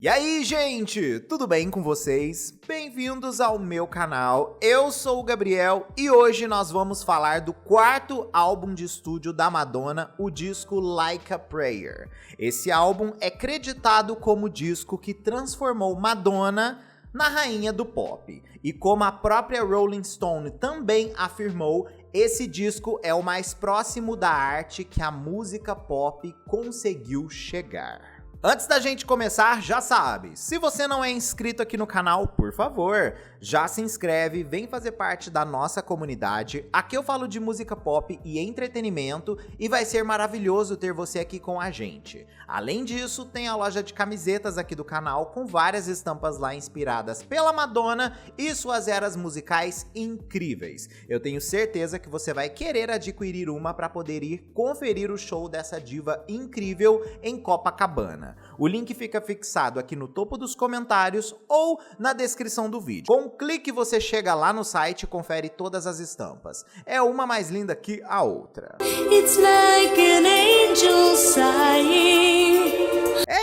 E aí, gente, tudo bem com vocês? Bem-vindos ao meu canal, eu sou o Gabriel e hoje nós vamos falar do quarto álbum de estúdio da Madonna, o disco Like a Prayer. Esse álbum é creditado como o disco que transformou Madonna na rainha do pop. E como a própria Rolling Stone também afirmou, esse disco é o mais próximo da arte que a música pop conseguiu chegar. Antes da gente começar, já sabe, se você não é inscrito aqui no canal, por favor, já se inscreve, vem fazer parte da nossa comunidade. Aqui eu falo de música pop e entretenimento e vai ser maravilhoso ter você aqui com a gente. Além disso, tem a loja de camisetas aqui do canal com várias estampas lá inspiradas pela Madonna e suas eras musicais incríveis. Eu tenho certeza que você vai querer adquirir uma para poder ir conferir o show dessa diva incrível em Copacabana. O link fica fixado aqui no topo dos comentários ou na descrição do vídeo. Com um clique você chega lá no site e confere todas as estampas. É uma mais linda que a outra. It's like an angel sighing.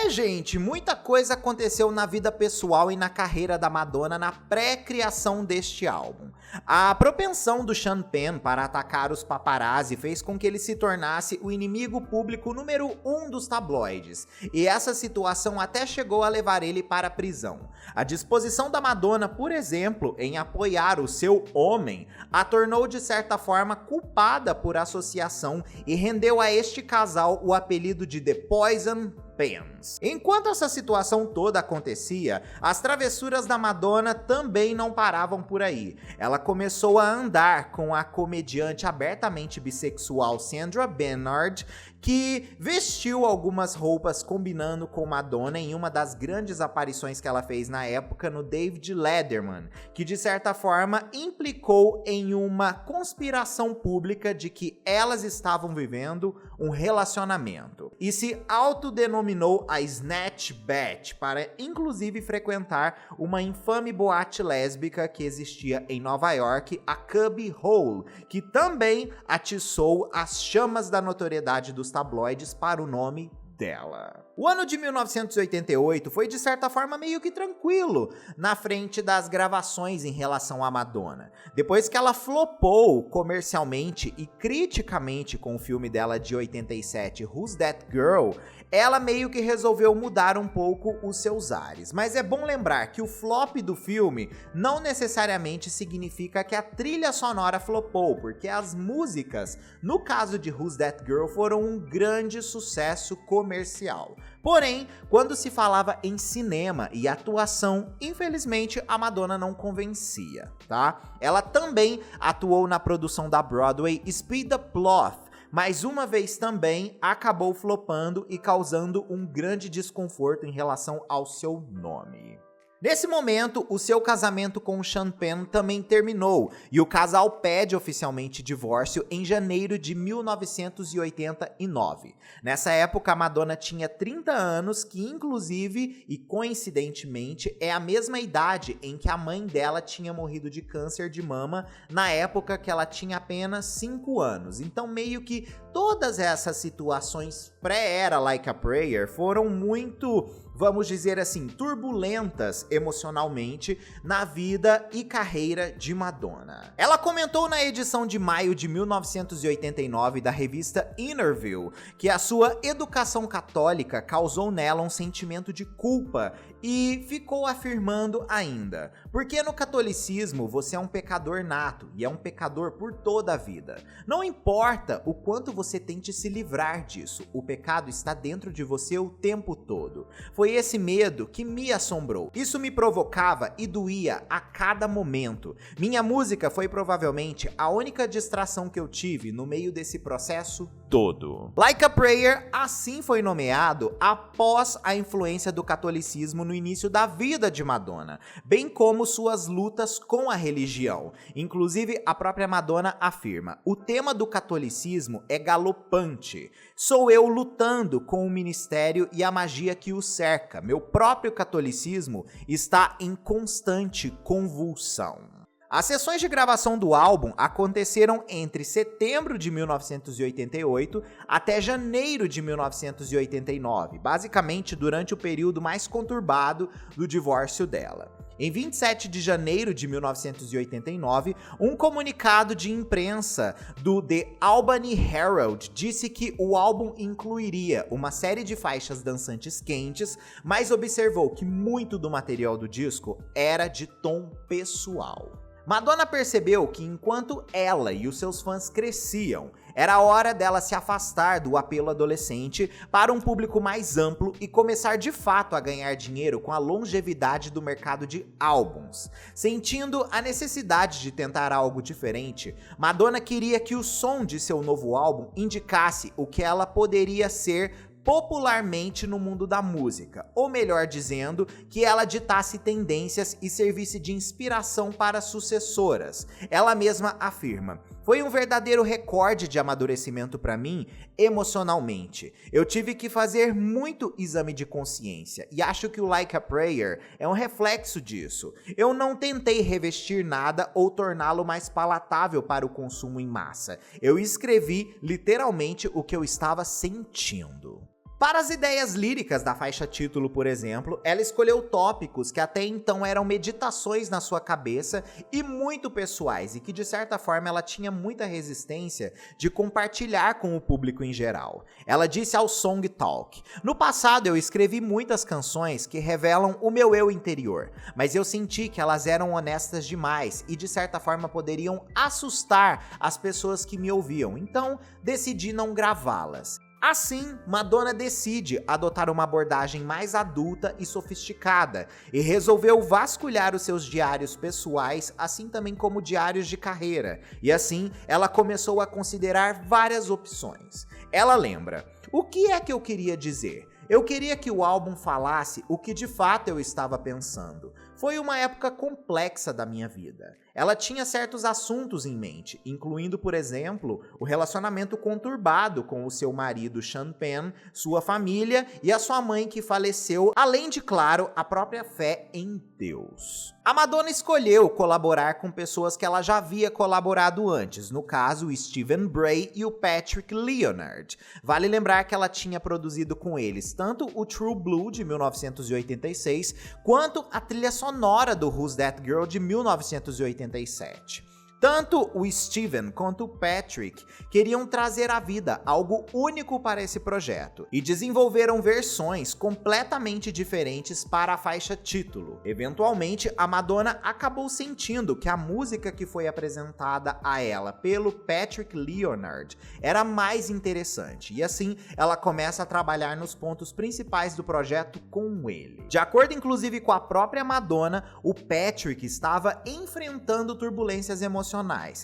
Gente, muita coisa aconteceu na vida pessoal e na carreira da Madonna na pré-criação deste álbum. A propensão do Sean Penn para atacar os paparazzi fez com que ele se tornasse o inimigo público número 1 dos tabloides, e essa situação até chegou a levar ele para a prisão. A disposição da Madonna, por exemplo, em apoiar o seu homem, a tornou de certa forma culpada por associação e rendeu a este casal o apelido de The Poison Pens. Enquanto essa situação toda acontecia, as travessuras da Madonna também não paravam por aí. Ela começou a andar com a comediante abertamente bissexual Sandra Bernhard, que vestiu algumas roupas combinando com Madonna em uma das grandes aparições que ela fez na época no David Letterman, que de certa forma implicou em uma conspiração pública de que elas estavam vivendo um relacionamento, e se autodenominou a Snatch Batch para inclusive frequentar uma infame boate lésbica que existia em Nova York, a Cubby Hole, que também atiçou as chamas da notoriedade dos tabloides para o nome dela. O ano de 1988 foi de certa forma meio que tranquilo na frente das gravações em relação à Madonna. Depois que ela flopou comercialmente e criticamente com o filme dela de 87, Who's That Girl, ela meio que resolveu mudar um pouco os seus ares. Mas é bom lembrar que o flop do filme não necessariamente significa que a trilha sonora flopou, porque as músicas, no caso de Who's That Girl, foram um grande sucesso comercial. Porém, quando se falava em cinema e atuação, infelizmente a Madonna não convencia, tá? Ela também atuou na produção da Broadway Speed the Plot, mas uma vez também acabou flopando e causando um grande desconforto em relação ao seu nome. Nesse momento, o seu casamento com o Sean Penn também terminou, e o casal pede oficialmente divórcio em janeiro de 1989. Nessa época, a Madonna tinha 30 anos, que inclusive e coincidentemente é a mesma idade em que a mãe dela tinha morrido de câncer de mama na época que ela tinha apenas 5 anos. Então meio que todas essas situações pré-era Like a Prayer foram muito, vamos dizer assim, turbulentas emocionalmente na vida e carreira de Madonna. Ela comentou na edição de maio de 1989 da revista Interview que a sua educação católica causou nela um sentimento de culpa e ficou afirmando ainda: porque no catolicismo você é um pecador nato e é um pecador por toda a vida. Não importa o quanto você tente se livrar disso, o pecado está dentro de você o tempo todo. Foi esse medo que me assombrou. Isso me provocava e doía a cada momento. Minha música foi provavelmente a única distração que eu tive no meio desse processo todo. Like a Prayer assim foi nomeado após a influência do catolicismo no início da vida de Madonna, bem como suas lutas com a religião. Inclusive, a própria Madonna afirma: o tema do catolicismo é galopante. Sou eu lutando com o ministério e a magia que o cerca. Meu próprio catolicismo está em constante convulsão. As sessões de gravação do álbum aconteceram entre setembro de 1988 até janeiro de 1989, basicamente durante o período mais conturbado do divórcio dela. Em 27 de janeiro de 1989, um comunicado de imprensa do The Albany Herald disse que o álbum incluiria uma série de faixas dançantes quentes, mas observou que muito do material do disco era de tom pessoal. Madonna percebeu que enquanto ela e os seus fãs cresciam, era hora dela se afastar do apelo adolescente para um público mais amplo e começar de fato a ganhar dinheiro com a longevidade do mercado de álbuns. Sentindo a necessidade de tentar algo diferente, Madonna queria que o som de seu novo álbum indicasse o que ela poderia ser popularmente no mundo da música, ou melhor dizendo, que ela ditasse tendências e servisse de inspiração para sucessoras. Ela mesma afirma: "Foi um verdadeiro recorde de amadurecimento para mim emocionalmente. Eu tive que fazer muito exame de consciência e acho que o Like a Prayer é um reflexo disso. Eu não tentei revestir nada ou torná-lo mais palatável para o consumo em massa. Eu escrevi literalmente o que eu estava sentindo." Para as ideias líricas da faixa título, por exemplo, ela escolheu tópicos que até então eram meditações na sua cabeça e muito pessoais, e que de certa forma ela tinha muita resistência de compartilhar com o público em geral. Ela disse ao Song Talk: "No passado eu escrevi muitas canções que revelam o meu eu interior, mas eu senti que elas eram honestas demais e de certa forma poderiam assustar as pessoas que me ouviam, então decidi não gravá-las." Assim, Madonna decide adotar uma abordagem mais adulta e sofisticada e resolveu vasculhar os seus diários pessoais, assim também como diários de carreira, e assim ela começou a considerar várias opções. Ela lembra: "O que é que eu queria dizer? Eu queria que o álbum falasse o que de fato eu estava pensando. Foi uma época complexa da minha vida. Ela tinha certos assuntos em mente, incluindo, por exemplo, o relacionamento conturbado com o seu marido Sean Penn, sua família e a sua mãe que faleceu, além de, claro, a própria fé em Deus." A Madonna escolheu colaborar com pessoas que ela já havia colaborado antes, no caso o Stephen Bray e o Patrick Leonard. Vale lembrar que ela tinha produzido com eles tanto o True Blue de 1986, quanto a trilha sonora do Who's That Girl de 1987. Tanto o Steven quanto o Patrick queriam trazer à vida algo único para esse projeto e desenvolveram versões completamente diferentes para a faixa título. Eventualmente, a Madonna acabou sentindo que a música que foi apresentada a ela pelo Patrick Leonard era mais interessante, e assim ela começa a trabalhar nos pontos principais do projeto com ele. De acordo inclusive com a própria Madonna, o Patrick estava enfrentando turbulências emocionais.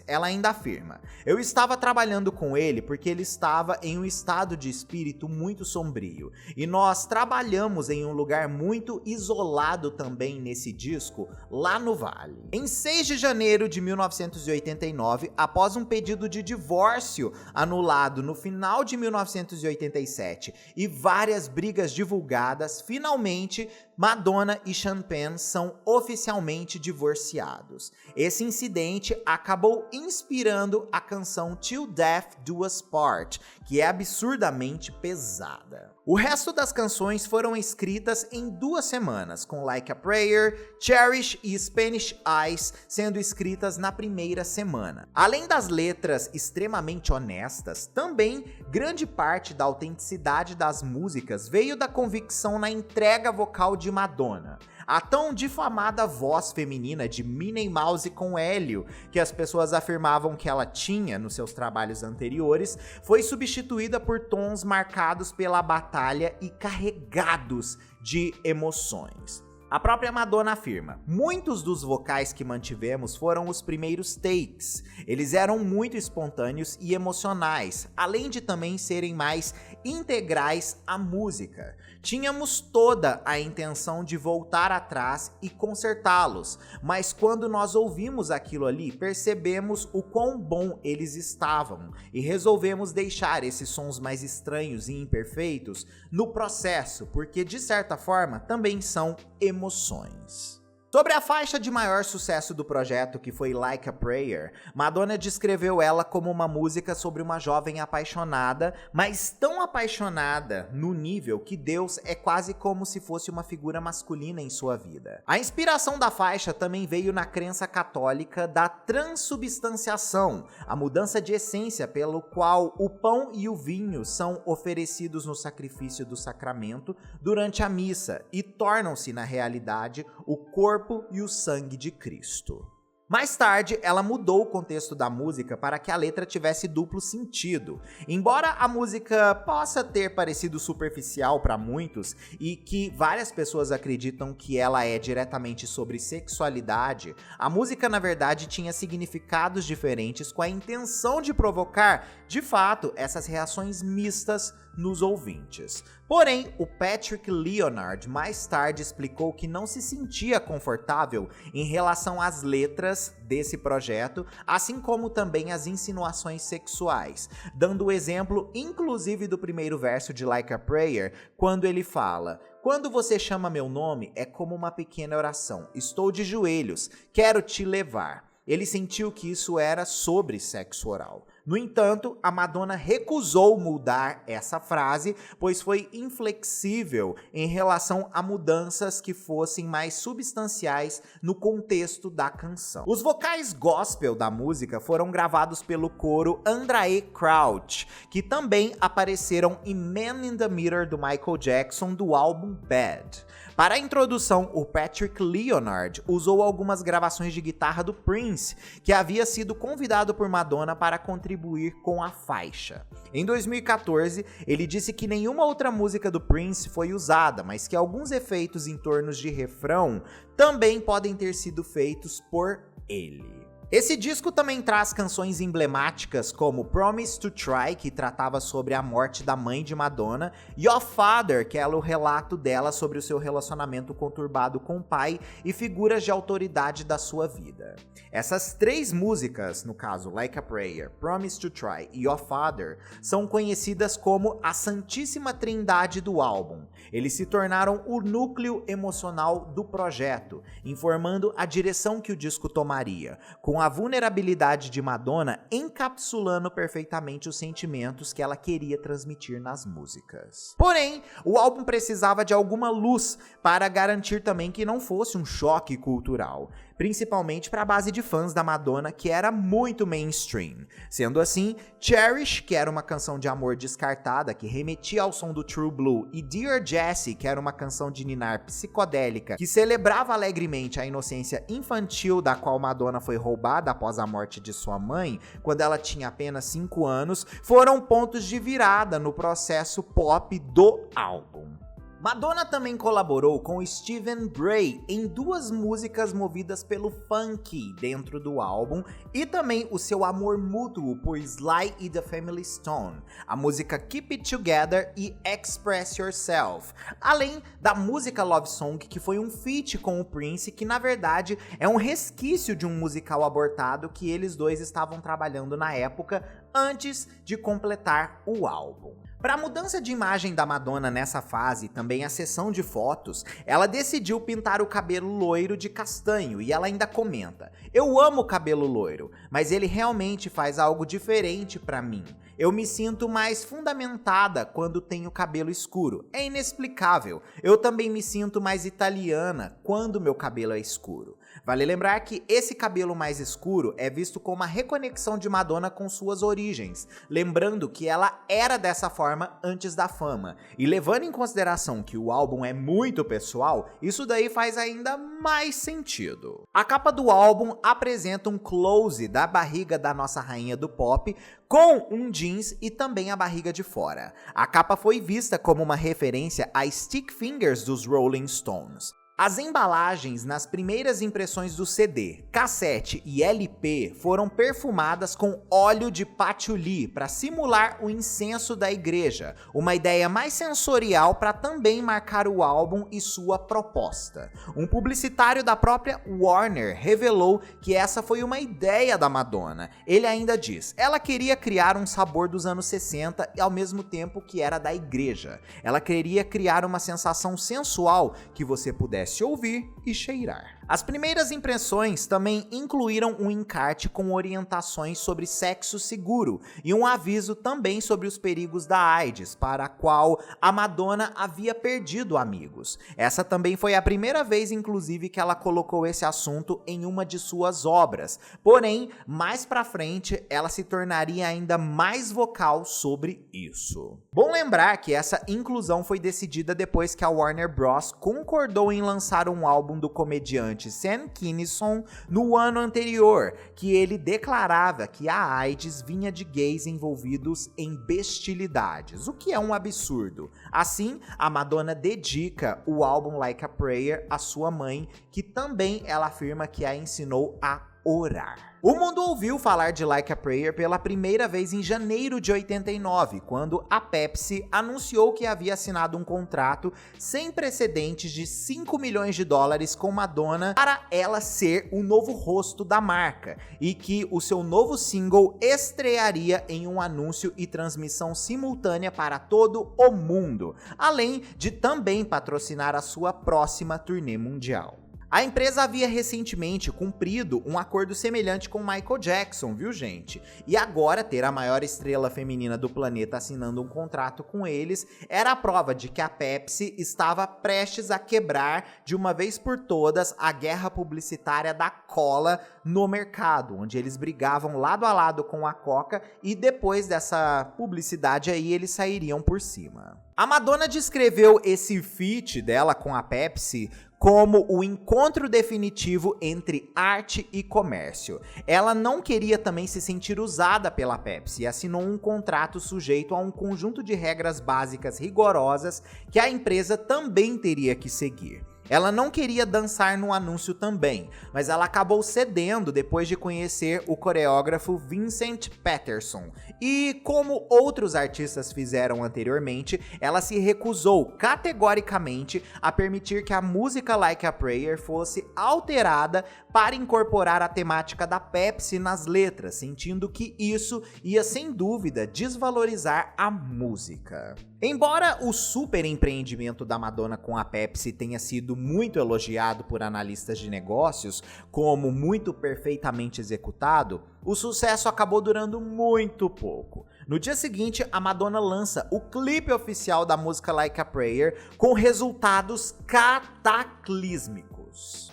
Ela ainda afirma: "Eu estava trabalhando com ele porque ele estava em um estado de espírito muito sombrio, e nós trabalhamos em um lugar muito isolado também nesse disco, lá no Vale." Em 6 de janeiro de 1989, após um pedido de divórcio anulado no final de 1987 e várias brigas divulgadas, finalmente Madonna e Sean Penn são oficialmente divorciados. Esse incidente acabou inspirando a canção Till Death Do Us Part, que é absurdamente pesada. O resto das canções foram escritas em 2 semanas, com Like a Prayer, Cherish e Spanish Eyes sendo escritas na primeira semana. Além das letras extremamente honestas, também grande parte da autenticidade das músicas veio da convicção na entrega vocal de Madonna. A tão difamada voz feminina de Minnie Mouse com hélio, que as pessoas afirmavam que ela tinha nos seus trabalhos anteriores, foi substituída por tons marcados pela batalha e carregados de emoções. A própria Madonna afirma: "Muitos dos vocais que mantivemos foram os primeiros takes. Eles eram muito espontâneos e emocionais, além de também serem mais integrais à música. Tínhamos toda a intenção de voltar atrás e consertá-los, mas quando nós ouvimos aquilo ali, percebemos o quão bom eles estavam e resolvemos deixar esses sons mais estranhos e imperfeitos no processo, porque de certa forma também são emoções." Sobre a faixa de maior sucesso do projeto, que foi Like a Prayer, Madonna descreveu ela como uma música sobre uma jovem apaixonada, mas tão apaixonada no nível que Deus é quase como se fosse uma figura masculina em sua vida. A inspiração da faixa também veio na crença católica da transubstanciação, a mudança de essência pelo qual o pão e o vinho são oferecidos no sacrifício do sacramento durante a missa e tornam-se, na realidade, o corpo e o sangue de Cristo. Mais tarde, ela mudou o contexto da música para que a letra tivesse duplo sentido. Embora a música possa ter parecido superficial para muitos e que várias pessoas acreditam que ela é diretamente sobre sexualidade, a música na verdade tinha significados diferentes com a intenção de provocar, de fato, essas reações mistas nos ouvintes. Porém, o Patrick Leonard mais tarde explicou que não se sentia confortável em relação às letras desse projeto, assim como também as insinuações sexuais, dando o exemplo inclusive do primeiro verso de Like a Prayer, quando ele fala: "Quando você chama meu nome, é como uma pequena oração. Estou de joelhos, quero te levar." Ele sentiu que isso era sobre sexo oral. No entanto, a Madonna recusou mudar essa frase, pois foi inflexível em relação a mudanças que fossem mais substanciais no contexto da canção. Os vocais gospel da música foram gravados pelo coro Andrae Crouch, que também apareceram em Man in the Mirror do Michael Jackson do álbum Bad. Para a introdução, o Patrick Leonard usou algumas gravações de guitarra do Prince, que havia sido convidado por Madonna para contribuir com a faixa. Em 2014, ele disse que nenhuma outra música do Prince foi usada, mas que alguns efeitos em torno de refrão também podem ter sido feitos por ele. Esse disco também traz canções emblemáticas como Promise to Try, que tratava sobre a morte da mãe de Madonna, e Your Father, que é o relato dela sobre o seu relacionamento conturbado com o pai e figuras de autoridade da sua vida. Essas três músicas, no caso Like a Prayer, Promise to Try e Your Father, são conhecidas como a Santíssima Trindade do álbum. Eles se tornaram o núcleo emocional do projeto, informando a direção que o disco tomaria, com a vulnerabilidade de Madonna encapsulando perfeitamente os sentimentos que ela queria transmitir nas músicas. Porém, o álbum precisava de alguma luz para garantir também que não fosse um choque cultural, principalmente para a base de fãs da Madonna, que era muito mainstream. Sendo assim, Cherish, que era uma canção de amor descartada que remetia ao som do True Blue, e Dear Jessie, que era uma canção de ninar psicodélica que celebrava alegremente a inocência infantil da qual Madonna foi roubada após a morte de sua mãe, quando ela tinha apenas 5 anos, foram pontos de virada no processo pop do álbum. Madonna também colaborou com Stephen Bray em 2 músicas movidas pelo funk dentro do álbum e também o seu amor mútuo por Sly e The Family Stone, a música Keep It Together e Express Yourself, além da música Love Song, que foi um feat com o Prince, que na verdade é um resquício de um musical abortado que eles dois estavam trabalhando na época antes de completar o álbum. Para a mudança de imagem da Madonna nessa fase, também a sessão de fotos, ela decidiu pintar o cabelo loiro de castanho e ela ainda comenta: "Eu amo o cabelo loiro, mas ele realmente faz algo diferente para mim. Eu me sinto mais fundamentada quando tenho cabelo escuro. É inexplicável. Eu também me sinto mais italiana quando meu cabelo é escuro." Vale lembrar que esse cabelo mais escuro é visto como uma reconexão de Madonna com suas origens, lembrando que ela era dessa forma antes da fama. E levando em consideração que o álbum é muito pessoal, isso daí faz ainda mais sentido. A capa do álbum apresenta um close da barriga da nossa rainha do pop, com um jeans e também a barriga de fora. A capa foi vista como uma referência a Stick Fingers dos Rolling Stones. As embalagens nas primeiras impressões do CD, cassete e LP foram perfumadas com óleo de patchouli para simular o incenso da igreja, uma ideia mais sensorial para também marcar o álbum e sua proposta. Um publicitário da própria Warner revelou que essa foi uma ideia da Madonna. Ele ainda diz: "Ela queria criar um sabor dos anos 60 e ao mesmo tempo que era da igreja. Ela queria criar uma sensação sensual que você pudesse pudesse ouvir e cheirar. As primeiras impressões também incluíram um encarte com orientações sobre sexo seguro e um aviso também sobre os perigos da AIDS, para a qual a Madonna havia perdido amigos. Essa também foi a primeira vez, inclusive, que ela colocou esse assunto em uma de suas obras. Porém, mais pra frente, ela se tornaria ainda mais vocal sobre isso. Bom lembrar que essa inclusão foi decidida depois que a Warner Bros. Concordou em lançar um álbum do comediante Sam Kinison no ano anterior, que ele declarava que a AIDS vinha de gays envolvidos em bestialidades, o que é um absurdo. Assim, a Madonna dedica o álbum Like a Prayer à sua mãe, que também ela afirma que a ensinou a orar. O mundo ouviu falar de Like a Prayer pela primeira vez em janeiro de 89, quando a Pepsi anunciou que havia assinado um contrato sem precedentes de 5 milhões de dólares com Madonna para ela ser o novo rosto da marca, e que o seu novo single estrearia em um anúncio e transmissão simultânea para todo o mundo, além de também patrocinar a sua próxima turnê mundial. A empresa havia recentemente cumprido um acordo semelhante com Michael Jackson, viu, gente? E agora ter a maior estrela feminina do planeta assinando um contrato com eles era a prova de que a Pepsi estava prestes a quebrar de uma vez por todas a guerra publicitária da cola no mercado, onde eles brigavam lado a lado com a Coca e depois dessa publicidade aí eles sairiam por cima. A Madonna descreveu esse feat dela com a Pepsi como o encontro definitivo entre arte e comércio. Ela não queria também se sentir usada pela Pepsi e assinou um contrato sujeito a um conjunto de regras básicas rigorosas que a empresa também teria que seguir. Ela não queria dançar no anúncio também, mas ela acabou cedendo depois de conhecer o coreógrafo Vincent Patterson. E como outros artistas fizeram anteriormente, ela se recusou categoricamente a permitir que a música Like a Prayer fosse alterada para incorporar a temática da Pepsi nas letras, sentindo que isso ia sem dúvida desvalorizar a música. Embora o super empreendimento da Madonna com a Pepsi tenha sido muito elogiado por analistas de negócios como muito perfeitamente executado, o sucesso acabou durando muito pouco. No dia seguinte, a Madonna lança o clipe oficial da música Like a Prayer com resultados cataclísmicos.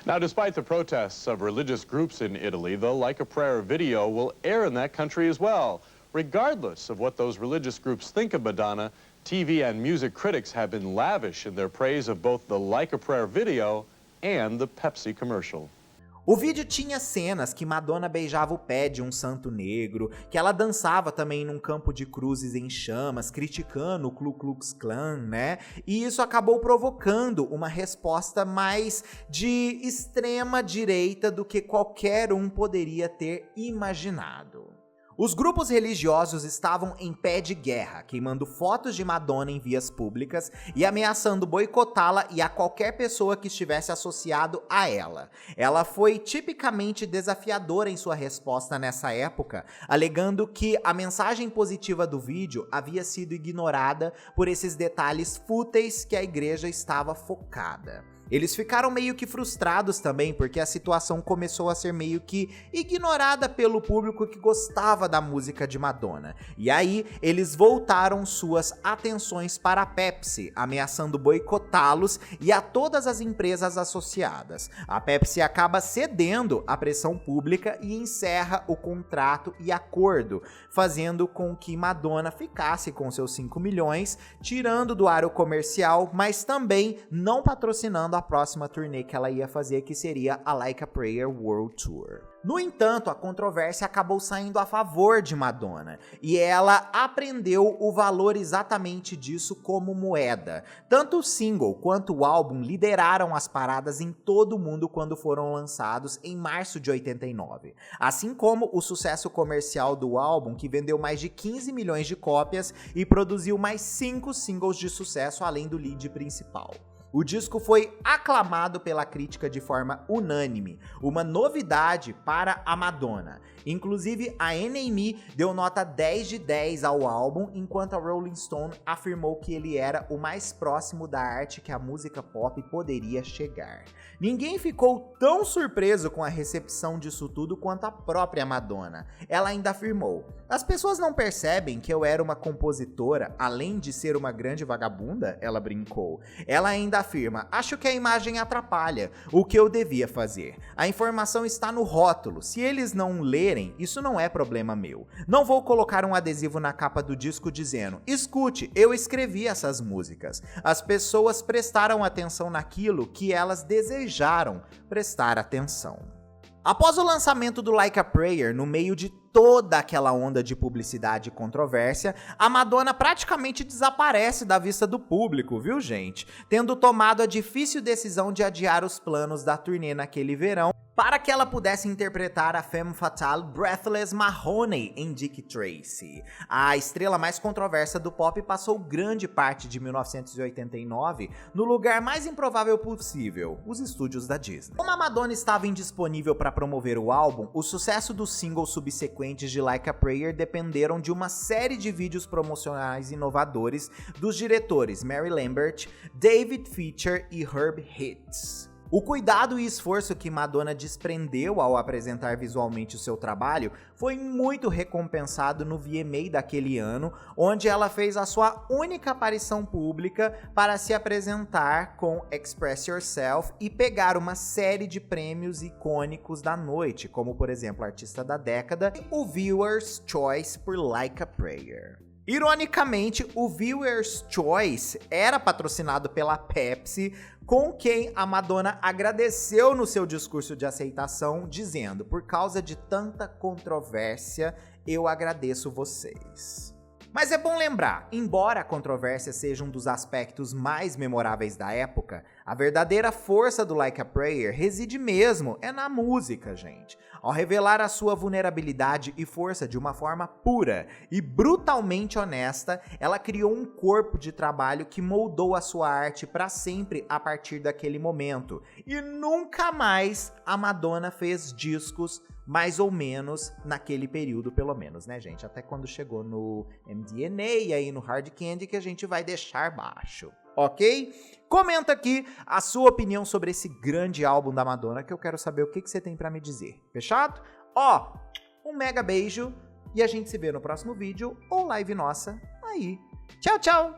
Now, despite the protests of religious groups in Italy, the Like a Prayer video will air in that country as well. Regardless of what those religious groups think of Madonna, TV and music critics have been lavish in their praise of both the Like a Prayer video and the Pepsi commercial. O vídeo tinha cenas que Madonna beijava o pé de um santo negro, que ela dançava também num campo de cruzes em chamas, criticando o Ku Klux Klan, né? E isso acabou provocando uma resposta mais de extrema direita do que qualquer um poderia ter imaginado. Os grupos religiosos estavam em pé de guerra, queimando fotos de Madonna em vias públicas e ameaçando boicotá-la e a qualquer pessoa que estivesse associado a ela. Ela foi tipicamente desafiadora em sua resposta nessa época, alegando que a mensagem positiva do vídeo havia sido ignorada por esses detalhes fúteis que a igreja estava focada. Eles ficaram meio que frustrados também, porque a situação começou a ser meio que ignorada pelo público que gostava da música de Madonna. E aí, eles voltaram suas atenções para a Pepsi, ameaçando boicotá-los e a todas as empresas associadas. A Pepsi acaba cedendo à pressão pública e encerra o contrato e acordo, fazendo com que Madonna ficasse com seus 5 milhões, tirando do ar o comercial, mas também não patrocinando a próxima turnê que ela ia fazer, que seria a Like a Prayer World Tour. No entanto, a controvérsia acabou saindo a favor de Madonna, e ela aprendeu o valor exatamente disso como moeda. Tanto o single quanto o álbum lideraram as paradas em todo o mundo quando foram lançados em março de 89. Assim como o sucesso comercial do álbum, que vendeu mais de 15 milhões de cópias e produziu mais 5 singles de sucesso além do lead principal. O disco foi aclamado pela crítica de forma unânime, uma novidade para a Madonna. Inclusive, a NME deu nota 10 de 10 ao álbum, enquanto a Rolling Stone afirmou que ele era o mais próximo da arte que a música pop poderia chegar. Ninguém ficou tão surpreso com a recepção disso tudo quanto a própria Madonna. Ela ainda afirmou: "As pessoas não percebem que eu era uma compositora, além de ser uma grande vagabunda?" Ela brincou. Ela ainda afirma: "Acho que a imagem atrapalha o que eu devia fazer. A informação está no rótulo. Se eles não lerem, isso não é problema meu. Não vou colocar um adesivo na capa do disco dizendo: escute, eu escrevi essas músicas." As pessoas prestaram atenção naquilo que elas desejaram prestar atenção. Após o lançamento do Like a Prayer, no meio de toda aquela onda de publicidade e controvérsia, a Madonna praticamente desaparece da vista do público, viu, gente? Tendo tomado a difícil decisão de adiar os planos da turnê naquele verão para que ela pudesse interpretar a femme fatale Breathless Mahoney em Dick Tracy. A estrela mais controversa do pop passou grande parte de 1989 no lugar mais improvável possível, os estúdios da Disney. Como a Madonna estava indisponível para promover o álbum, o sucesso dos singles subsequentes de Like a Prayer dependeram de uma série de vídeos promocionais inovadores dos diretores Mary Lambert, David Fincher e Herb Hitz. O cuidado e esforço que Madonna desprendeu ao apresentar visualmente o seu trabalho foi muito recompensado no VMA daquele ano, onde ela fez a sua única aparição pública para se apresentar com Express Yourself e pegar uma série de prêmios icônicos da noite, como por exemplo Artista da Década e o Viewer's Choice por Like a Prayer. Ironicamente, o Viewer's Choice era patrocinado pela Pepsi, com quem a Madonna agradeceu no seu discurso de aceitação, dizendo: "Por causa de tanta controvérsia, eu agradeço vocês." Mas é bom lembrar, embora a controvérsia seja um dos aspectos mais memoráveis da época, a verdadeira força do Like a Prayer reside mesmo na música, gente. Ao revelar a sua vulnerabilidade e força de uma forma pura e brutalmente honesta, ela criou um corpo de trabalho que moldou a sua arte para sempre a partir daquele momento. E nunca mais a Madonna fez discos mais ou menos naquele período, pelo menos, né, gente? Até quando chegou no MDNA e aí no Hard Candy, que a gente vai deixar baixo, ok? Comenta aqui a sua opinião sobre esse grande álbum da Madonna, que eu quero saber o que você tem pra me dizer. Fechado? Ó, um mega beijo e a gente se vê no próximo vídeo ou live nossa aí. Tchau, tchau!